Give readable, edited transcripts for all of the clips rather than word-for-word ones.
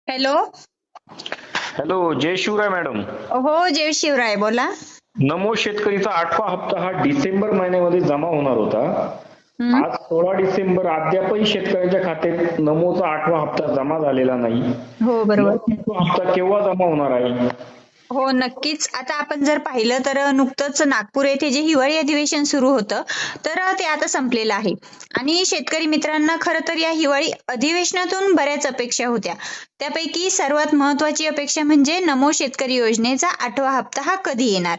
Hello. Hello, जय Shivray madam. हो, जय शिवराय, बोला. नमो शेतकरीचा 8वा हप्ता हा डिसेंबर महिन्यामध्ये जमा होणार होता. हम्म. आज 16 डिसेंबर, अद्यापही शेतकऱ्यांच्या खात्यात नमोचा 8वा हप्ता जमा झालेला नाही. हो, बरोबर. मग तो हप्ता केव्हा जमा होणार आहे? हो, नक्कीच. आता आपण जर पाहिलं तर नुकतंच नागपूर येथे जे हिवाळी अधिवेशन सुरू होतं, तर ते आता संपलेलं आहे. आणि शेतकरी मित्रांना खरं तर या हिवाळी अधिवेशनातून बऱ्याच अपेक्षा होत्या. त्यापैकी सर्वात महत्त्वाची अपेक्षा म्हणजे नमो शेतकरी योजनेचा 8वा हप्ता हा कधी येणार.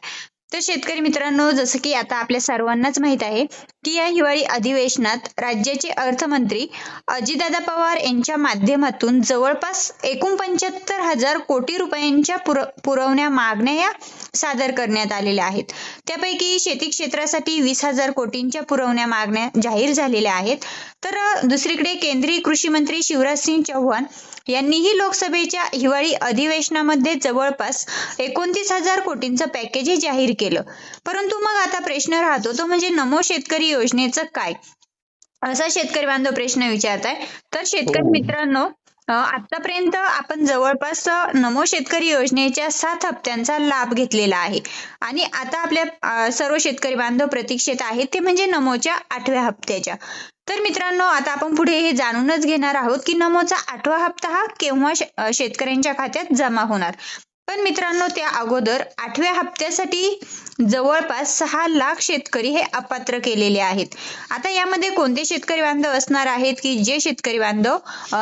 तर शेतकरी मित्रांनो, जसं की आता आपल्या सर्वांनाच माहित आहे की या हिवाळी अधिवेशनात राज्याचे अर्थमंत्री अजितदादा पवार यांच्या माध्यमातून जवळपास एकूण 75,000 कोटी रुपयांच्या पुरवण्या मागण्या या सादर करण्यात आलेल्या आहेत. त्यापैकी शेती क्षेत्रासाठी 20,000 कोटींच्या पुरवण्या मागण्या जाहीर झालेल्या आहेत. तर दुसरीकडे केंद्रीय कृषी मंत्री शिवराज सिंग चौहान यांनीही लोकसभेच्या हिवाळी अधिवेशनामध्ये जवळपास 29,000 कोटींचं पॅकेज जाहीर केलं. परंतु मग आता प्रश्न राहतो तो म्हणजे नमो शेतकरी योजनेचं काय, असा शेतकरी बांधव प्रश्न विचारताय. तर शेतकरी हो. मित्रांनो, आतापर्यंत आपण जवळपास नमो शेतकरी योजनेच्या 7 हप्त्यांचा लाभ घेतलेला आहे. आणि आता आपल्या सर्व शेतकरी बांधव प्रतीक्षेत आहेत ते म्हणजे नमोच्या 8व्या हप्त्याच्या. तर मित्रांनो, आता आपण पुढे हे जाणूनच घेणार आहोत की नमोचा 8वा हप्ता हा केव्हा शेतकऱ्यांच्या खात्यात जमा होणार. पण मित्रांनो, त्या अगोदर 8व्या हप्त्यासाठी जवळपास 6 लाख शेतकरी हे अपात्र केलेले आहेत. आता यामध्ये कोणते शेतकरी बांधव असणार आहेत की जे शेतकरी बांधव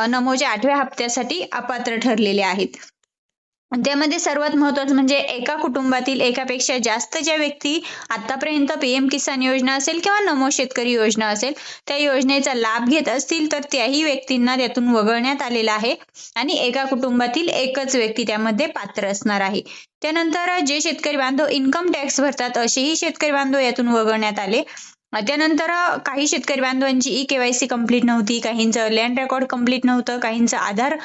नमोच्या 8व्या हप्त्यासाठी अपात्र ठरलेले आहेत. त्यामध्ये सर्वात महत्त्वाचं म्हणजे एका कुटुंबातील एकापेक्षा जास्त ज्या व्यक्ती आतापर्यंत पीएम किसान योजना असेल किंवा नमो शेतकरी योजना असेल त्या योजनेचा लाभ घेत असतील तर त्याही व्यक्तींना त्यातून वगळण्यात आलेला आहे. आणि एका कुटुंबातील एकच व्यक्ती त्यामध्ये पात्र असणार आहे. त्यानंतर जे शेतकरी बांधव इन्कम टॅक्स भरतात असेही शेतकरी बांधव यातून वगळण्यात आले. त्यानंतर काही शेतकरी बांधवांची ई-केवायसी कंप्लीट नव्हती, काहींचं लँड रेकॉर्ड कंप्लीट नव्हतं, काहींचं आधार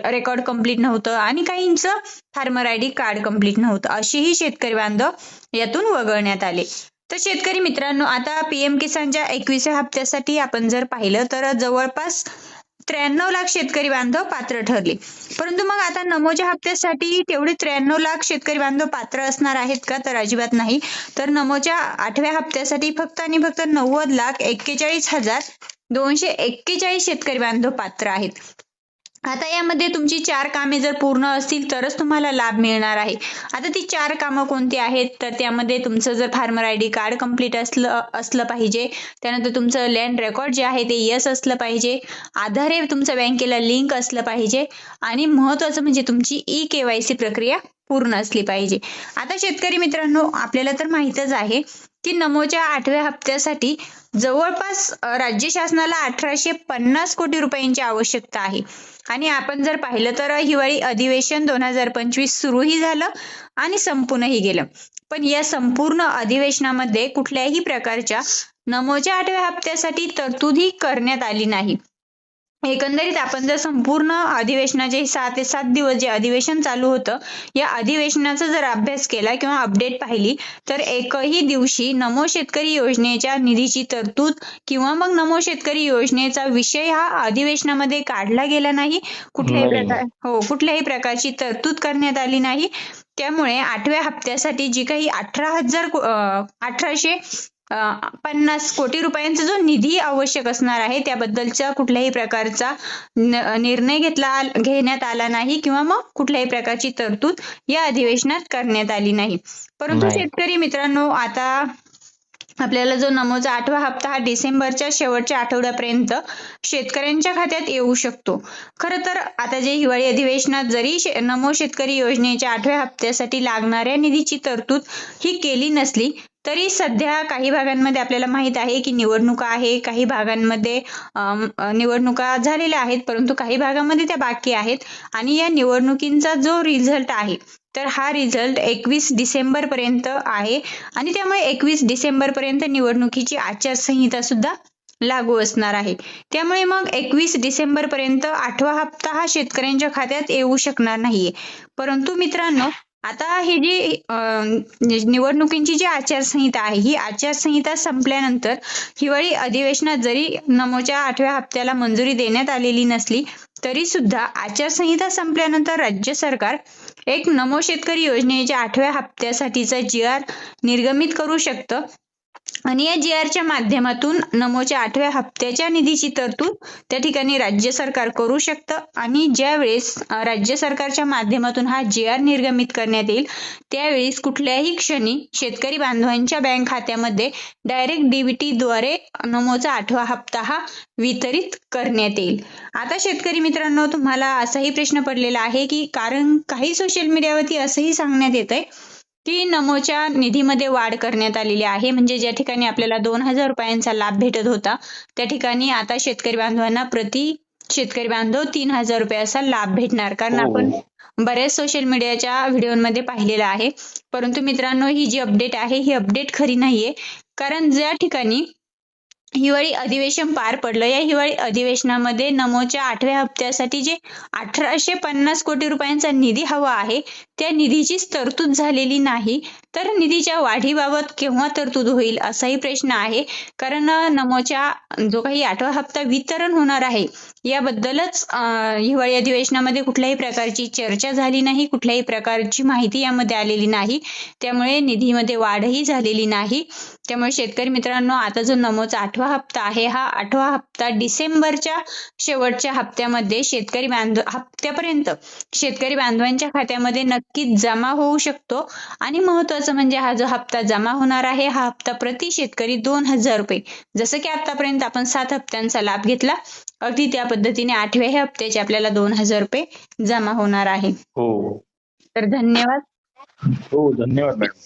रेकॉर्ड कंप्लीट नव्हतं आणि काहींचं फार्मर आयडी कार्ड कंप्लीट नव्हतं. असेही शेतकरी बांधव यातून वगळण्यात आले. तर शेतकरी मित्रांनो, आता पीएम किसानच्या 21व्या हप्त्यासाठी आपण जर पाहिलं तर जवळपास 93 लाख शेतकरी बांधव पात्र ठरले. परंतु मग आता नमोच्या हप्त्यासाठी तेवढे 93 लाख शेतकरी बांधव पात्र असणार आहेत का, तर अजिबात नाही. तर नमोच्या 8व्या हप्त्यासाठी फक्त आणि फक्त 90,41,241 शेतकरी बांधव पात्र आहेत. आता यामध्ये तुमची 4 कामे जर पूर्ण असतील तरच तुम्हाला लाभ मिळणार आहे. आता ती 4 कामं कोणती आहेत, तर त्यामध्ये तुमचं जर फार्मर आयडी कार्ड कंप्लीट असलं पाहिजे, त्यानंतर तुमचं लँड रेकॉर्ड जे आहे ते यस असलं पाहिजे, आधार हे तुमचं बँकेला लिंक असलं पाहिजे आणि महत्वाचं म्हणजे तुमची ई-केवायसी प्रक्रिया पूर्ण असली पाहिजे. आता शेतकरी मित्रांनो, आपल्याला तर माहीतच आहे की नमोच्या 8व्या हप्त्यासाठी जवळपास राज्य शासनाला 1,850 कोटी रुपयांची आवश्यकता आहे. आणि आपण जर पाहिलं तर हिवाळी अधिवेशन 2025 सुरूही झालं आणि संपूनही गेलं. पण या संपूर्ण अधिवेशनामध्ये कुठल्याही प्रकारच्या नमोच्या 8व्या हप्त्यासाठी तरतूदही करण्यात आली नाही. एकंदरीत आपण जर संपूर्ण अधिवेशनाचे 6 ते 7 दिवस जे अधिवेशन चालू होतं या अधिवेशनाचा जर अभ्यास केला किंवा अपडेट पाहिली तर एकही दिवशी नमो शेतकरी योजनेच्या निधीची तरतूद किंवा मग नमो शेतकरी योजनेचा विषय हा अधिवेशनामध्ये काढला गेला नाही. कुठल्याही प्रकारची तरतूद करण्यात आली नाही. त्यामुळे 8व्या हप्त्यासाठी जी काही 1,850 कोटी रुपयांचा जो निधी आवश्यक असणार आहे त्याबद्दलचा कुठल्याही प्रकारचा निर्णय घेण्यात आला नाही किंवा मग कुठल्याही प्रकारची तरतूद या अधिवेशनात करण्यात आली नाही. परंतु शेतकरी मित्रांनो, आता आपल्याला जो नमोचा 8वा हप्ता हा डिसेंबरच्या शेवटच्या आठवड्यापर्यंत शेतकऱ्यांच्या खात्यात येऊ शकतो. खरं तर आता जे हिवाळी अधिवेशनात जरी नमो शेतकरी योजनेच्या 8व्या हप्त्यासाठी लागणाऱ्या निधीची तरतूद ही केली नसली तरी सध्या काही भागांमध्ये आपल्याला माहित आहे की निवडणुका आहे, काही भागांमध्ये निवडणुका झालेल्या आहेत परंतु काही भागामध्ये त्या बाकी आहेत. आणि या निवडणुकींचा जो रिझल्ट आहे तर हा रिझल्ट 21 डिसेंबर पर्यंत आहे आणि त्यामुळे 21 डिसेंबर पर्यंत निवडणुकीची आचारसंहिता सुद्धा लागू असणार आहे. त्यामुळे मग 21 डिसेंबर पर्यंत 8वा हप्ता हा शेतकऱ्यांच्या खात्यात येऊ शकणार नाहीये. परंतु मित्रांनो, आता ही जी निवडणुकीची जी आचारसंहिता आहे, ही आचारसंहिता संपल्यानंतर हिवाळी अधिवेशनात जरी नमोच्या 8व्या हप्त्याला मंजुरी देण्यात आलेली नसली तरी सुद्धा आचारसंहिता संपल्यानंतर राज्य सरकार एक नमो शेतकरी योजनेच्या 8व्या हप्त्यासाठीचा GR निर्गमित करू शकतं आणि या GRच्या माध्यमातून नमोच्या 8व्या हप्त्याच्या निधीची तरतूद त्या ठिकाणी राज्य सरकार करू शकतं आणि ज्या वेळेस राज्य सरकारच्या माध्यमातून हा GR निर्गमित करण्यात येईल त्यावेळेस कुठल्याही क्षणी शेतकरी बांधवांच्या बँक खात्यामध्ये डायरेक्ट DBT द्वारे नमोचा 8वा हप्ता हा वितरित करण्यात येईल. आता शेतकरी मित्रांनो, तुम्हाला असाही प्रश्न पडलेला आहे की कारण काही सोशल मीडियावरती असंही सांगण्यात येतंय की नमोच्या निधीमध्ये वाढ करण्यात आलेली आहे, म्हणजे ज्या ठिकाणी आपल्याला 2,000 रुपयांचा लाभ भेटत होता त्या ठिकाणी आता शेतकरी बांधवांना प्रति शेतकरी बांधव 3,000 रुपये असा लाभ भेटणार. कारण आपण बऱ्याच सोशल मीडियाच्या व्हिडिओमध्ये पाहिलेलं आहे. परंतु मित्रांनो, ही जी अपडेट आहे ही अपडेट खरी नाहीये. कारण ज्या ठिकाणी हिवाळी अधिवेशन पार पडलं, या हिवाळी अधिवेशनामध्ये नमोच्या 8व्या हप्त्यासाठी जे 1,850 कोटी रुपयांचा निधी हवा आहे त्या निधीचीच तरतूद झालेली नाही. तर निधीच्या वाढीबाबत केव्हा तरतूद होईल असाही प्रश्न आहे. कारण नमोच्या जो काही 8वा हप्ता वितरण होणार आहे याबद्दलच हिवाळी अधिवेशनामध्ये कुठल्याही प्रकारची चर्चा झाली नाही, कुठल्याही प्रकारची माहिती यामध्ये आलेली नाही. त्यामुळे निधीमध्ये वाढही झालेली नाही. त्यामुळे शेतकरी मित्रांनो, आता जो नमोचा 8वा हप्ता आहे हा 8वा हप्ता डिसेंबरच्या शेवटच्या हप्त्यामध्ये हप्त्यापर्यंत शेतकरी बांधवांच्या खात्यामध्ये नक्कीच जमा होऊ शकतो. आणि महत्वाचं म्हणजे हा जो हप्ता जमा होणार आहे हा हप्ता प्रति शेतकरी 2,000 रुपये, जसं की आतापर्यंत आपण 7 हप्त्यांचा लाभ घेतला, अगदी त्या पद्धतीने 8व्या हप्त्याचे आपल्याला 2,000 रुपये जमा होणार आहे. हो तर धन्यवाद. हो, धन्यवाद मॅडम.